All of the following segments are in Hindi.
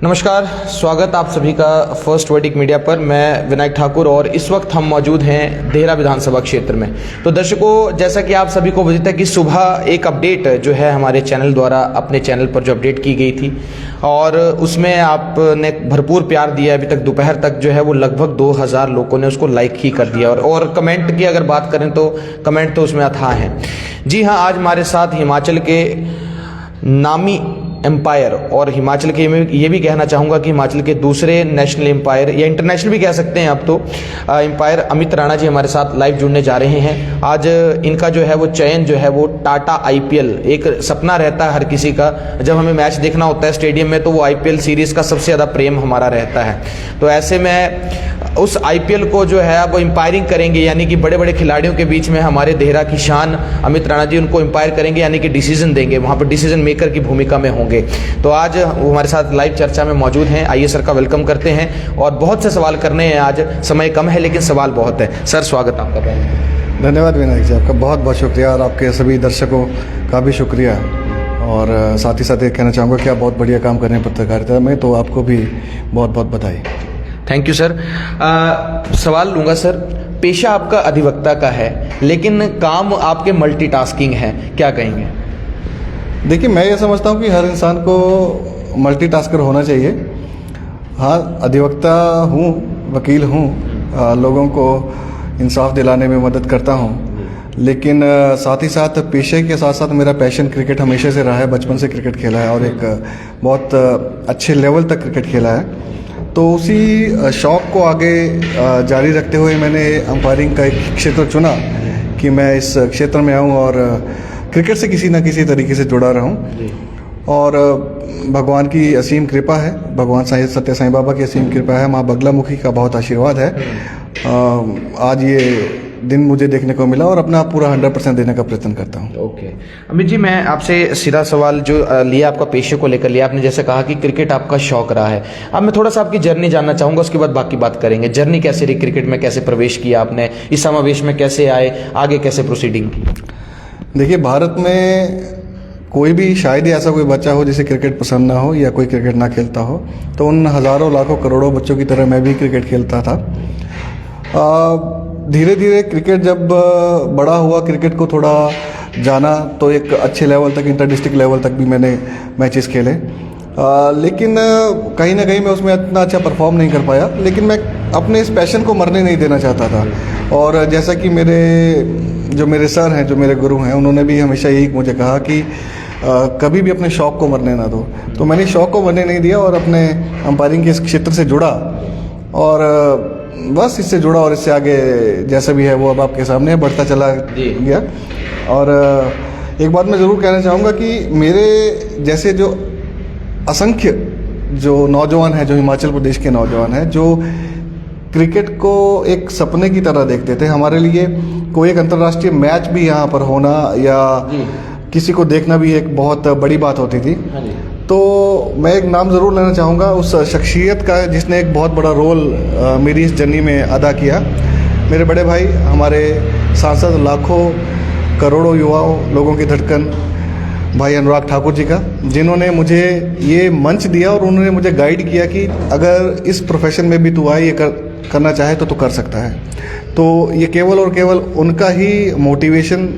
नमस्कार, स्वागत आप सभी का फर्स्ट वर्डिक मीडिया पर। मैं विनायक ठाकुर और इस वक्त हम मौजूद हैं देहरा विधानसभा क्षेत्र में। तो दर्शकों, जैसा कि आप सभी को विदित है कि सुबह एक अपडेट जो है हमारे चैनल द्वारा अपने चैनल पर जो अपडेट की गई थी और उसमें आपने भरपूर प्यार दिया। अभी तक दोपहर तक जो है वो लगभग 2000 लोगों ने उसको लाइक ही कर दिया और कमेंट की अगर बात करें तो कमेंट तो उसमें अथाह हैं। जी हाँ, आज हमारे साथ हिमाचल के नामी एम्पायर और हिमाचल के ये भी कहना चाहूँगा कि हिमाचल के दूसरे नेशनल एम्पायर या इंटरनेशनल भी कह सकते हैं अब तो एम्पायर अमित राणा जी हमारे साथ लाइव जुड़ने जा रहे हैं। आज इनका जो है वो चयन जो है वो टाटा IPL, एक सपना रहता है हर किसी का, जब हमें मैच देखना होता है स्टेडियम में तो वो IPL सीरीज़ का सबसे ज़्यादा प्रेम हमारा रहता है। तो ऐसे में उस IPL को जो है वो एम्पायरिंग करेंगे, यानी कि बड़े बड़े खिलाड़ियों के बीच में हमारे देहरा की शान अमित राणा जी उनको एम्पायर करेंगे, यानी कि डिसीजन देंगे, वहाँ पर डिसीजन मेकर की भूमिका में होंगे। तो आज वो हमारे साथ लाइव चर्चा में मौजूद हैं। आइए सर का वेलकम करते हैं और बहुत से सवाल करने हैं। आज समय कम है लेकिन सवाल बहुत है। सर, स्वागत आपका। धन्यवाद विनायक जी, आपका बहुत बहुत शुक्रिया और आपके सभी दर्शकों का भी शुक्रिया। और साथ ही साथ ये कहना चाहूँगा कि आप बहुत बढ़िया काम कर रहे हैं पत्रकारिता में, तो आपको भी बहुत बहुत बधाई। Thank you sir. सवाल लूँगा सर। पेशा आपका अधिवक्ता का है लेकिन काम आपके मल्टीटास्किंग है, क्या कहेंगे? देखिए, मैं ये समझता हूँ कि हर इंसान को मल्टीटास्कर होना चाहिए। हाँ, अधिवक्ता हूँ, वकील हूँ, लोगों को इंसाफ दिलाने में मदद करता हूँ, लेकिन साथ ही साथ पेशे के साथ साथ मेरा पैशन क्रिकेट हमेशा से रहा है। बचपन से क्रिकेट खेला है और एक बहुत अच्छे लेवल तक क्रिकेट खेला है। तो उसी शौक़ को आगे जारी रखते हुए मैंने अंपायरिंग का एक क्षेत्र चुना कि मैं इस क्षेत्र में आऊँ और क्रिकेट से किसी न किसी तरीके से जुड़ा रहूं। और भगवान की असीम कृपा है, भगवान सत्य साईं बाबा की असीम कृपा है, माँ बगलामुखी का बहुत आशीर्वाद है। आज ये दिन मुझे देखने को मिला और अपना पूरा 100% देने का प्रयत्न करता हूँ। ओके अमित जी, मैं आपसे सीधा सवाल जो लिया आपका पेशे को लेकर लिया, आपने जैसे कहा कि क्रिकेट आपका शौक रहा है। अब मैं थोड़ा सा आपकी जर्नी जानना चाहूँगा, उसके बाद बाकी बात करेंगे। जर्नी कैसे रही, क्रिकेट में कैसे प्रवेश किया आपने, इस समावेश में कैसे आए, आगे कैसे प्रोसीडिंग की? देखिए, भारत में कोई भी शायद ही ऐसा कोई बच्चा हो जिसे क्रिकेट पसंद ना हो या कोई क्रिकेट ना खेलता हो। तो उन हज़ारों लाखों करोड़ों बच्चों की तरह मैं भी क्रिकेट खेलता था। धीरे धीरे क्रिकेट जब बड़ा हुआ, क्रिकेट को थोड़ा जाना, तो एक अच्छे लेवल तक, इंटर डिस्ट्रिक्ट लेवल तक भी मैंने मैचेस खेले। लेकिन कहीं ना कहीं मैं उसमें इतना अच्छा परफॉर्म नहीं कर पाया, लेकिन मैं अपने इस पैशन को मरने नहीं देना चाहता था। और जैसा कि मेरे सर हैं, जो मेरे गुरु हैं, उन्होंने भी हमेशा यही मुझे कहा कि कभी भी अपने शौक़ को मरने ना दो। तो मैंने शौक़ को मरने नहीं दिया और अपने अंपायरिंग के इस क्षेत्र से जुड़ा और बस इससे जुड़ा और इससे आगे जैसा भी है वो अब आपके सामने बढ़ता चला गया। और एक बात मैं ज़रूर कहना चाहूँगा कि मेरे जैसे जो असंख्य जो नौजवान हैं, जो हिमाचल प्रदेश के नौजवान हैं, जो क्रिकेट को एक सपने की तरह देखते थे, हमारे लिए कोई एक अंतर्राष्ट्रीय मैच भी यहाँ पर होना या किसी को देखना भी एक बहुत बड़ी बात होती थी। तो मैं एक नाम ज़रूर लेना चाहूँगा उस शख्सियत का जिसने एक बहुत बड़ा रोल मेरी इस जर्नी में अदा किया। मेरे बड़े भाई, हमारे सांसद, लाखों करोड़ों युवाओं, लोगों की धड़कन, भाई अनुराग ठाकुर जी का, जिन्होंने मुझे ये मंच दिया और उन्होंने मुझे गाइड किया कि अगर इस प्रोफेशन में भी तू आए, ये करना चाहे तो कर सकता है। तो ये केवल और केवल उनका ही मोटिवेशन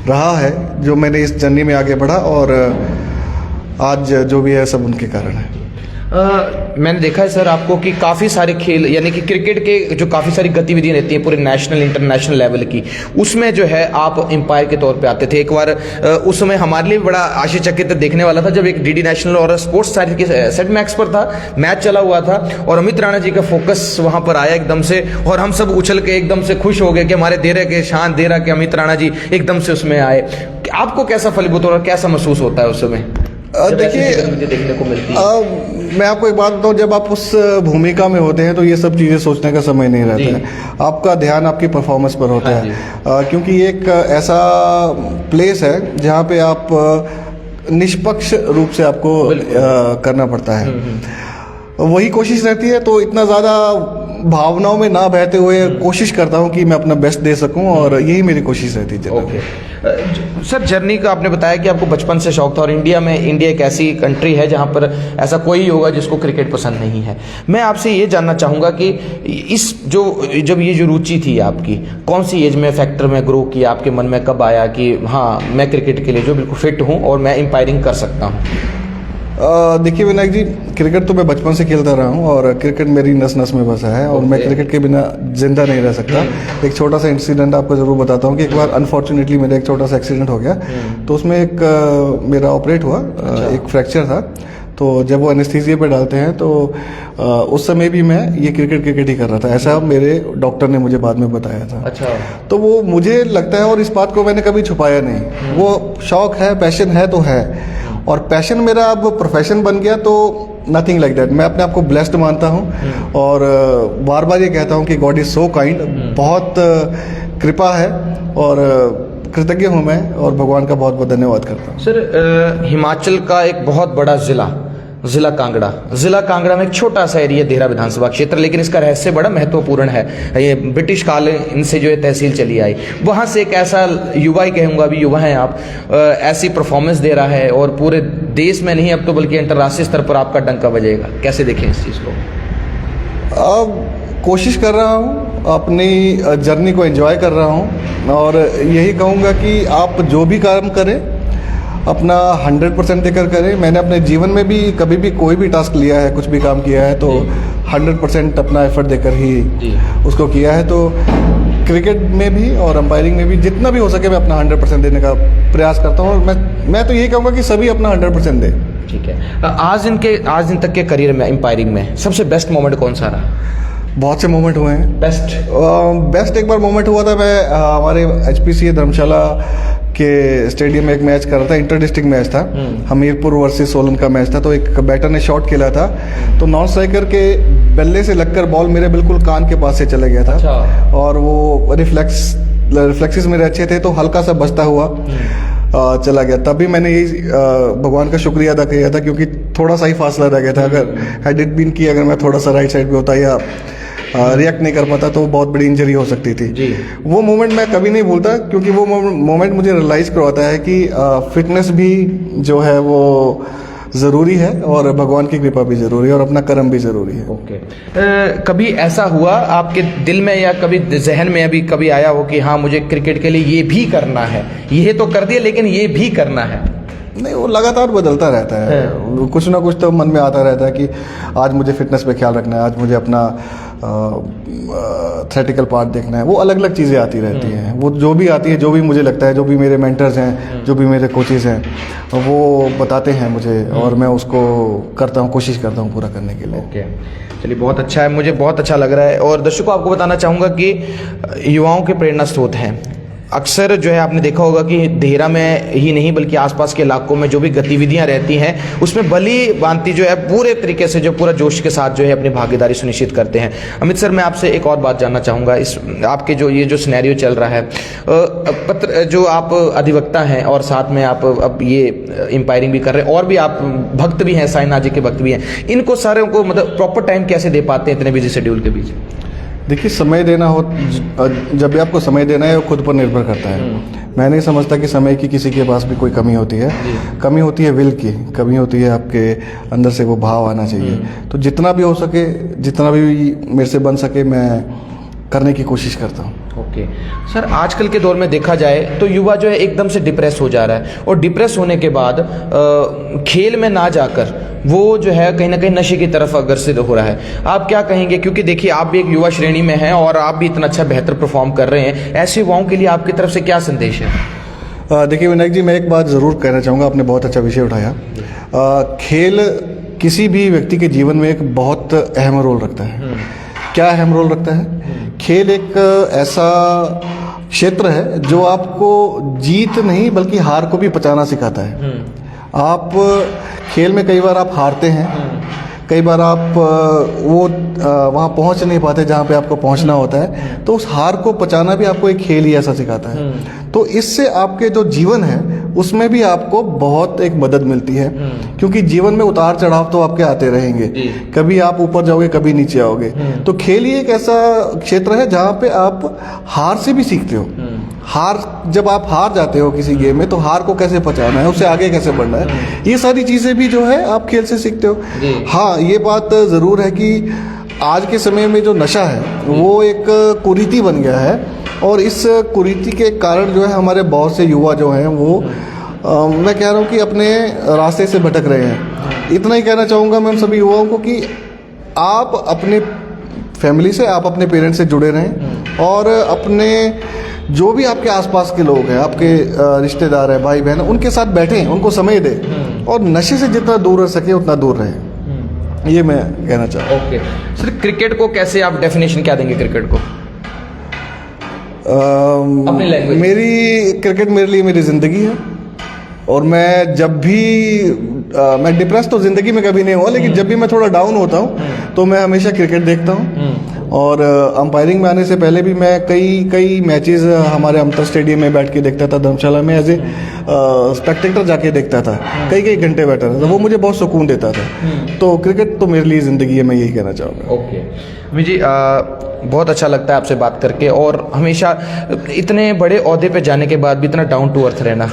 रहा है जो मैंने इस जर्नी में आगे बढ़ा और आज जो भी है सब उनके कारण है। मैंने देखा है सर आपको कि काफ़ी सारे खेल, यानी कि क्रिकेट के जो काफ़ी सारी गतिविधियां रहती हैं पूरे नेशनल इंटरनेशनल लेवल की, उसमें जो है आप एम्पायर के तौर पे आते थे। एक बार उस समय हमारे लिए बड़ा आश्चर्यचकित देखने वाला था जब एक DD नेशनल और स्पोर्ट्स साइट के सेट मैक्स पर था, मैच चला हुआ था और अमित राणा जी का फोकस वहाँ पर आया एकदम से और हम सब उछल के एकदम से खुश हो गए कि हमारे देहरा के शान, देहरा के अमित राणा जी एकदम से उसमें आए। आपको कैसा फलीभूत और कैसा महसूस होता है उस समय? देखिए, देखने को मिलती है। मैं आपको एक बात बताऊं, जब आप उस भूमिका में होते हैं तो ये सब चीज़ें सोचने का समय नहीं रहता है। आपका ध्यान आपकी परफॉर्मेंस पर होता है, क्योंकि ये एक ऐसा प्लेस है जहाँ पे आप निष्पक्ष रूप से आपको करना पड़ता है। वही कोशिश रहती है। तो इतना ज़्यादा भावनाओं में ना बहते हुए कोशिश करता हूँ कि मैं अपना बेस्ट दे सकूँ, और यही मेरी कोशिश रहती है। ओके सर, जर्नी का आपने बताया कि आपको बचपन से शौक था, और इंडिया एक ऐसी कंट्री है जहां पर ऐसा कोई होगा जिसको क्रिकेट पसंद नहीं है। मैं आपसे ये जानना चाहूँगा कि जब ये जो रुचि थी आपकी, कौन सी एज में फैक्टर में ग्रो किया, आपके मन में कब आया कि हाँ मैं क्रिकेट के लिए जो बिल्कुल फिट हूँ और मैं एम्पायरिंग कर सकता हूँ? देखिए विनायक जी, क्रिकेट तो मैं बचपन से खेलता रहा हूँ, और क्रिकेट मेरी नस नस में बसा है, और मैं क्रिकेट के बिना जिंदा नहीं रह सकता। एक छोटा सा इंसिडेंट आपको ज़रूर बताता हूँ कि एक बार अनफॉर्चुनेटली मेरा एक छोटा सा एक्सीडेंट हो गया, तो उसमें एक मेरा ऑपरेट हुआ, एक फ्रैक्चर था। तो जब वो एनेस्थीसिया पे डालते हैं तो उस समय भी मैं ये क्रिकेट ही कर रहा था, ऐसा मेरे डॉक्टर ने मुझे बाद में बताया था। अच्छा। तो वो मुझे लगता है, और इस बात को मैंने कभी छुपाया नहीं, वो शौक है, पैशन है तो है, और पैशन मेरा अब प्रोफेशन बन गया तो नथिंग लाइक दैट। मैं अपने आप को ब्लेस्ड मानता हूँ, और बार बार ये कहता हूँ कि गॉड इज़ सो काइंड, बहुत कृपा है, और कृतज्ञ हूँ मैं, और भगवान का बहुत बहुत धन्यवाद करता हूँ। सर, हिमाचल का एक बहुत बड़ा जिला कांगड़ा में एक छोटा सा एरिया देहरा विधानसभा क्षेत्र, लेकिन इसका रहस्य बड़ा महत्वपूर्ण है। ये ब्रिटिश काल इनसे जो है तहसील चली आई, वहाँ से एक ऐसा युवा ही कहूँगा, अभी युवा हैं आप, ऐसी परफॉर्मेंस दे रहा है, और पूरे देश में नहीं अब तो बल्कि अंतर्राष्ट्रीय स्तर पर आपका डंका बजेगा। कैसे देखें इस चीज़ को? अब कोशिश कर रहा हूँ, अपनी जर्नी को एंजॉय कर रहा हूँ, और यही कहूँगा कि आप जो भी काम करें अपना 100% देकर करें। मैंने अपने जीवन में भी कभी भी कोई भी टास्क लिया है, कुछ भी काम किया है, तो 100% अपना एफर्ट देकर ही उसको किया है। तो क्रिकेट में भी और अंपायरिंग में भी जितना भी हो सके मैं अपना 100% देने का प्रयास करता हूँ, और मैं तो यही कहूँगा कि सभी अपना 100% दें। ठीक है। आज दिन तक के करियर में एम्पायरिंग में सबसे बेस्ट मोमेंट कौन सा रहा? बहुत से मोमेंट हुए हैं। बेस्ट एक बार मोमेंट हुआ था, मैं हमारे HPCA धर्मशाला के स्टेडियम में एक मैच कर रहा था, इंटर डिस्ट्रिक्ट मैच था, हमीरपुर वर्सेस सोलन का मैच था। तो एक बैटर ने शॉट खेला था, तो नॉन स्ट्राइकर के बल्ले से लगकर बॉल मेरे बिल्कुल कान के पास से चला गया था। अच्छा। और वो रिफ्लेक्सेस मेरे अच्छे थे, तो हल्का सा बचता हुआ चला गया। तभी मैंने यही भगवान का शुक्रिया अदा किया था, क्योंकि थोड़ा सा ही फासला रह गया था। अगर हैड इट बीन की, अगर मैं थोड़ा सा राइट साइड पे होता या रिएक्ट नहीं कर पाता तो बहुत बड़ी इंजरी हो सकती थी। जी। वो मोमेंट मैं कभी नहीं भूलता, क्योंकि वो मोमेंट मुझे रियलाइज़ करवाता है कि फिटनेस भी जो है वो ज़रूरी है, और भगवान की कृपा भी ज़रूरी है, और अपना कर्म भी ज़रूरी है। ओके। कभी ऐसा हुआ आपके दिल में या कभी जहन में अभी कभी आया हो कि हाँ मुझे क्रिकेट के लिए ये भी करना है, ये तो कर दिया लेकिन ये भी करना है? नहीं, वो लगातार बदलता रहता है। कुछ ना कुछ तो मन में आता रहता है कि आज मुझे फिटनेस पे ख्याल रखना है, आज मुझे अपना थ्रेटिकल पार्ट देखना है। वो अलग अलग चीज़ें आती रहती हैं, वो जो भी आती है, जो भी मुझे लगता है, जो भी मेरे मेंटर्स हैं, जो भी मेरे कोचेस हैं, वो बताते हैं मुझे, और मैं उसको करता हूँ, कोशिश करता हूँ पूरा करने के लिए। ओके, चलिए बहुत अच्छा है, मुझे बहुत अच्छा लग रहा है। और दर्शकों को आपको बताना चाहूँगा कि युवाओं के प्रेरणा स्रोत हैं। अक्सर जो है आपने देखा होगा कि देहरा में ही नहीं बल्कि आसपास के इलाकों में जो भी गतिविधियां रहती हैं उसमें भली भांति जो है पूरे तरीके से जो पूरा जोश के साथ जो है अपनी भागीदारी सुनिश्चित करते हैं। अमित सर, मैं आपसे एक और बात जानना चाहूँगा। इस आपके जो ये जो सिनेरियो चल रहा है, पत्र जो आप अधिवक्ता हैं और साथ में आप अब ये एम्पायरिंग भी कर रहे हैं, और भी आप भक्त भी हैं, साईनाथ जी के भक्त भी हैं, इनको सारे को मतलब प्रॉपर टाइम कैसे दे पाते हैं इतने बिजी शेड्यूल के बीच? देखिए, समय देना हो, जब भी आपको समय देना है वो खुद पर निर्भर करता है। मैं नहीं समझता कि समय की किसी के पास भी कोई कमी होती है। कमी होती है विल की, कमी होती है आपके अंदर से वो भाव आना चाहिए। तो जितना भी हो सके, जितना भी मेरे से बन सके, मैं करने की कोशिश करता हूँ। ओके सर, आजकल के दौर में देखा जाए तो युवा जो है एकदम से डिप्रेस हो जा रहा है, और डिप्रेस होने के बाद खेल में ना जाकर वो जो है कहीं ना कहीं नशे की तरफ अग्रसर हो रहा है। आप क्या कहेंगे? क्योंकि देखिए आप भी एक युवा श्रेणी में हैं और आप भी इतना अच्छा बेहतर परफॉर्म कर रहे हैं, ऐसे युवाओं के लिए आपकी तरफ से क्या संदेश है? देखिए विनायक जी, मैं एक बात ज़रूर कहना चाहूँगा, आपने बहुत अच्छा विषय उठाया। खेल किसी भी व्यक्ति के जीवन में एक बहुत अहम रोल रखता है। क्या अहम रोल रखता है? खेल एक ऐसा क्षेत्र है जो आपको जीत नहीं बल्कि हार को भी पचाना सिखाता है। आप खेल में कई बार आप हारते हैं, कई बार आप वहाँ पहुँच नहीं पाते जहाँ पे आपको पहुँचना होता है, तो उस हार को पचाना भी आपको एक खेल ही ऐसा सिखाता है। तो इससे आपके जो जीवन है उसमें भी आपको बहुत एक मदद मिलती है, क्योंकि जीवन में उतार चढ़ाव तो आपके आते रहेंगे, कभी आप ऊपर जाओगे कभी नीचे आओगे। तो खेल ही एक ऐसा क्षेत्र है जहाँ पे आप हार से भी सीखते हो। हार, जब आप हार जाते हो किसी गेम में तो हार को कैसे पचाना है, उससे आगे कैसे बढ़ना है, ये सारी चीज़ें भी जो है आप खेल से सीखते हो। हाँ, ये बात ज़रूर है कि आज के समय में जो नशा है वो एक कुरीति बन गया है, और इस कुरीति के कारण जो है हमारे बहुत से युवा जो हैं वो मैं कह रहा हूँ कि अपने रास्ते से भटक रहे हैं। इतना ही कहना चाहूँगा मैं सभी युवाओं को कि आप अपने फैमिली से, आप अपने पेरेंट्स से जुड़े रहें, और अपने जो भी आपके आसपास के लोग हैं, आपके रिश्तेदार हैं, भाई बहन, उनके साथ बैठें, उनको समय दें, और नशे से जितना दूर रह सके उतना दूर रहें। ये मैं कहना चाहता हूँ। ओके सर, क्रिकेट को कैसे आप डेफिनेशन क्या देंगे क्रिकेट को अपनी लैंग्वेज? मेरी क्रिकेट मेरे लिए मेरी ज़िंदगी है, और मैं जब भी मैं डिप्रेस तो ज़िंदगी में कभी नहीं हुआ, लेकिन जब भी मैं थोड़ा डाउन होता हूँ तो मैं हमेशा क्रिकेट देखता हूँ। और अंपायरिंग में आने से पहले भी मैं कई मैचेस हमारे अमतर स्टेडियम में बैठ के देखता था, धर्मशाला में एज ए स्पेक्टेटर जाके देखता था, कई घंटे बैठा था, वो मुझे बहुत सुकून देता था। तो क्रिकेट तो मेरे लिए ज़िंदगी है, मैं यही कहना चाहूँगा। ओके मुझे बहुत अच्छा लगता है आपसे बात करके, और हमेशा इतने बड़े ओहदे पे जाने के बाद भी इतना डाउन टू अर्थ रहना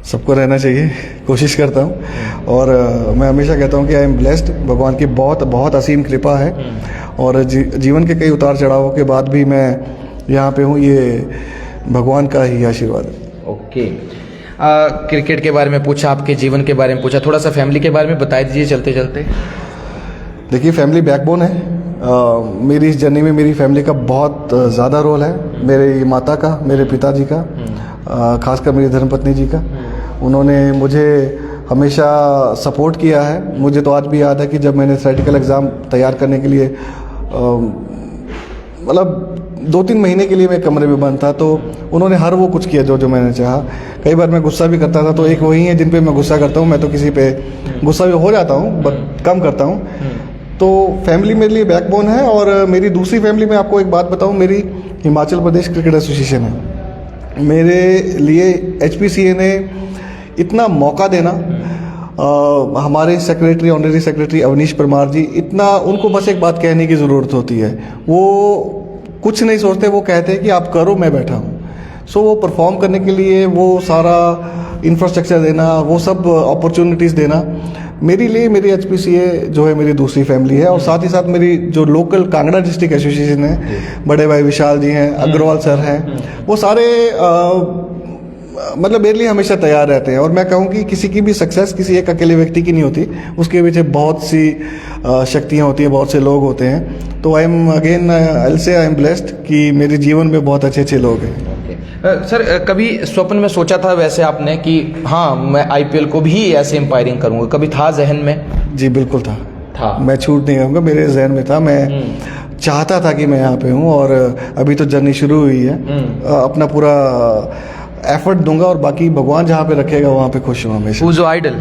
सबको रहना चाहिए, कोशिश करता हूँ। और मैं हमेशा कहता हूँ कि आई एम ब्लेस्ड, भगवान की बहुत बहुत असीम कृपा है, और जीवन के कई उतार चढ़ावों के बाद भी मैं यहाँ पे हूँ, ये भगवान का ही आशीर्वाद है। ओके क्रिकेट के बारे में पूछा, आपके जीवन के बारे में पूछा, थोड़ा सा फैमिली के बारे में बता दीजिए चलते चलते। देखिए, फैमिली बैकबोन है। मेरी इस जर्नी में मेरी फैमिली का बहुत ज़्यादा रोल है, मेरी माता का, मेरे पिताजी का, खासकर मेरी धर्मपत्नी जी का। उन्होंने मुझे हमेशा सपोर्ट किया है। मुझे तो आज भी याद है कि जब मैंने थ्योरेटिकल एग्ज़ाम तैयार करने के लिए मतलब 2-3 महीने के लिए मैं कमरे में बंद था, तो उन्होंने हर वो कुछ किया जो मैंने चाहा। कई बार मैं गुस्सा भी करता था, तो एक वही है जिन पे मैं गुस्सा करता हूँ। मैं तो किसी पे गुस्सा भी हो जाता हूँ, बट कम करता हूँ। तो फैमिली मेरे लिए बैकबोन है। और मेरी दूसरी फैमिली में आपको एक बात बताऊँ, मेरी हिमाचल प्रदेश क्रिकेट एसोसिएशन है। मेरे लिए HPCA ने इतना मौका देना, हमारे secretary, honorary secretary Avnish Parmar ji, इतना उनको बस एक बात कहने की ज़रूरत होती है। वो कुछ नहीं सोचते, वो कहते हैं कि आप करो, मैं बैठा हूँ। सो वो परफॉर्म करने के लिए वो सारा इंफ्रास्ट्रक्चर देना, वो सब अपॉर्चुनिटीज़ देना, मेरे लिए मेरी HPCA जो है मेरी दूसरी फैमिली है। और साथ ही साथ मेरी जो लोकल कांगड़ा डिस्ट्रिक्ट एसोसिएशन है, बड़े भाई विशाल जी हैं, अग्रवाल सर हैं, वो सारे मतलब मेरे लिए हमेशा तैयार रहते हैं। और मैं कहूँ कि किसी की भी सक्सेस किसी एक अकेले व्यक्ति की नहीं होती, उसके पीछे बहुत सी शक्तियाँ होती हैं, बहुत से लोग होते हैं। तो आई एम ब्लेस्ड कि मेरे जीवन में बहुत अच्छे लोग हैं। सर कभी स्वप्न में सोचा था वैसे आपने कि हाँ मैं IPL को भी ऐसे एम्पायरिंग करूँगा, कभी था जहन में? जी बिल्कुल था। मैं छूट नहीं कहूँगा, मेरे जहन में था। मैं चाहता था कि मैं यहाँ पे हूँ, और अभी तो जर्नी शुरू हुई है। अपना पूरा एफर्ट दूंगा, और बाकी भगवान जहाँ पे रखेगा वहाँ पे खुश हूँ हमेशा। Who's your idol?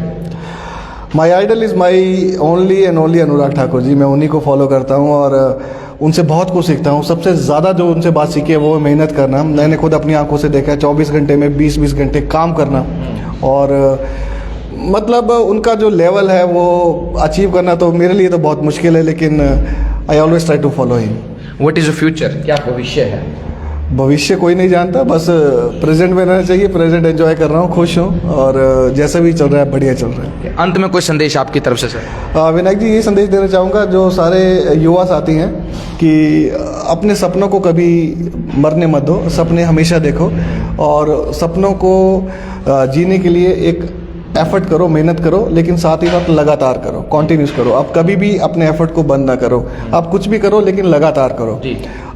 My idol is my only and only Anurag Thakur ji. मैं उन्हीं को फॉलो करता हूँ और उनसे बहुत कुछ सीखता हूँ। सबसे ज़्यादा जो उनसे बात सीखी है वो मेहनत करना। मैंने खुद अपनी आंखों से देखा है 24 घंटे में 20-20 घंटे काम करना, और मतलब उनका जो लेवल है वो अचीव करना तो मेरे लिए तो बहुत मुश्किल है, लेकिन I always try to follow him. What is your future? क्या भविष्य है? भविष्य कोई नहीं जानता, बस प्रेजेंट में रहना चाहिए। प्रेजेंट एंजॉय कर रहा हूँ, खुश हूँ, और जैसा भी चल रहा है बढ़िया चल रहा है। अंत में कोई संदेश आपकी तरफ से सर? विनायक जी, ये संदेश देना चाहूँगा जो सारे युवा साथी हैं कि अपने सपनों को कभी मरने मत दो, सपने हमेशा देखो, और सपनों को जीने के लिए एक एफर्ट करो, मेहनत करो, लेकिन साथ ही साथ लगातार करो, कॉन्टिन्यूस करो। आप कभी भी अपने एफर्ट को बंद ना करो। आप कुछ भी करो लेकिन लगातार करो,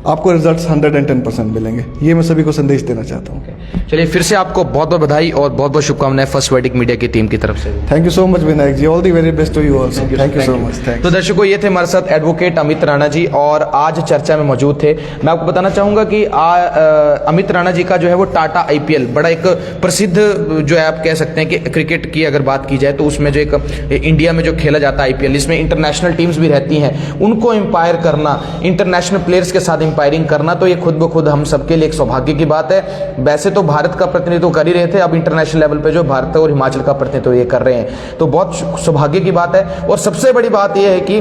आपको रिजल्ट्स 110% मिलेंगे। ये मैं सभी को संदेश देना चाहता हूँ। चलिए, फिर से आपको बहुत बहुत बधाई और बहुत बहुत शुभकामनाएं फर्स्ट वर्डिक मीडिया की टीम की तरफ से। Thank you so much Vinayak ji, all the very best to you also. Thank you so much. तो दर्शकों, ये थे हमारे साथ एडवोकेट अमित राणा जी, और आज चर्चा में मौजूद थे। मैं आपको बताना चाहूँगा कि अमित राणा जी का जो है वो टाटा IPL बड़ा एक प्रसिद्ध जो है आप कह सकते हैं कि क्रिकेट की अगर बात की जाए तो उसमें जो एक इंडिया में जो खेला जाता है IPL, इसमें इंटरनेशनल टीम्स भी रहती हैं, उनको एम्पायर करना, इंटरनेशनल प्लेयर्स के साथ इंपायरिंग करना तो ये खुद ब खुद हम सबके लिए एक सौभाग्य की बात है। वैसे तो भारत का प्रतिनिधित्व कर ही रहे थे, अब इंटरनेशनल लेवल पे जो भारत और हिमाचल का प्रतिनिधित्व ये कर रहे हैं, तो बहुत सौभाग्य की बात है। और सबसे बड़ी बात यह है कि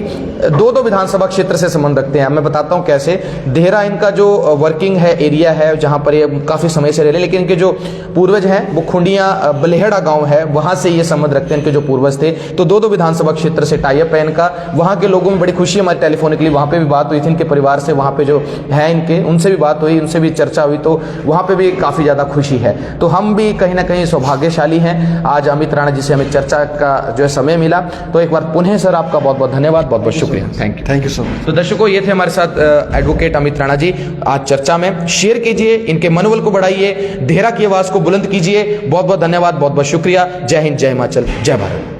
दो विधानसभा क्षेत्र से संबंध रखते हैं। मैं बताता हूं कैसे। देहरा इनका जो वर्किंग है एरिया है, जहां पर ये काफी समय से रह रहे हैं, लेकिन इनके जो पूर्वज हैं वो खुंडिया बलेहड़ा गांव है, वहां से ये संबंध रखते हैं, इनके जो पूर्वज थे। तो दो विधानसभा क्षेत्र से टाई अप है इनका। वहां के लोगों में बड़ी खुशी हमारी टेलीफोनिकली वहां पे भी बात हुई थी, इनके परिवार से वहां पे जो है इनके, उनसे भी बात हुई, उनसे भी चर्चा हुई, तो वहां पे भी काफी ज्यादा खुशी है। तो हम भी कहीं ना कहीं सौभाग्यशाली हैं। आज अमित राणा जी से हमें चर्चा का जो है समय मिला, तो एक बार पुनः सर आपका बहुत बहुत धन्यवाद, बहुत बहुत शुक्रिया, थैंक यू सो मच। तो दर्शकों, ये थे हमारे साथ एडवोकेट अमित राणा जी आज चर्चा में। शेयर कीजिए, इनके मनोबल को बढ़ाइए, देहरा की आवाज को बुलंद कीजिए। बहुत बहुत धन्यवाद, बहुत बहुत शुक्रिया। जय हिंद, जय हिमाचल, जय भारत।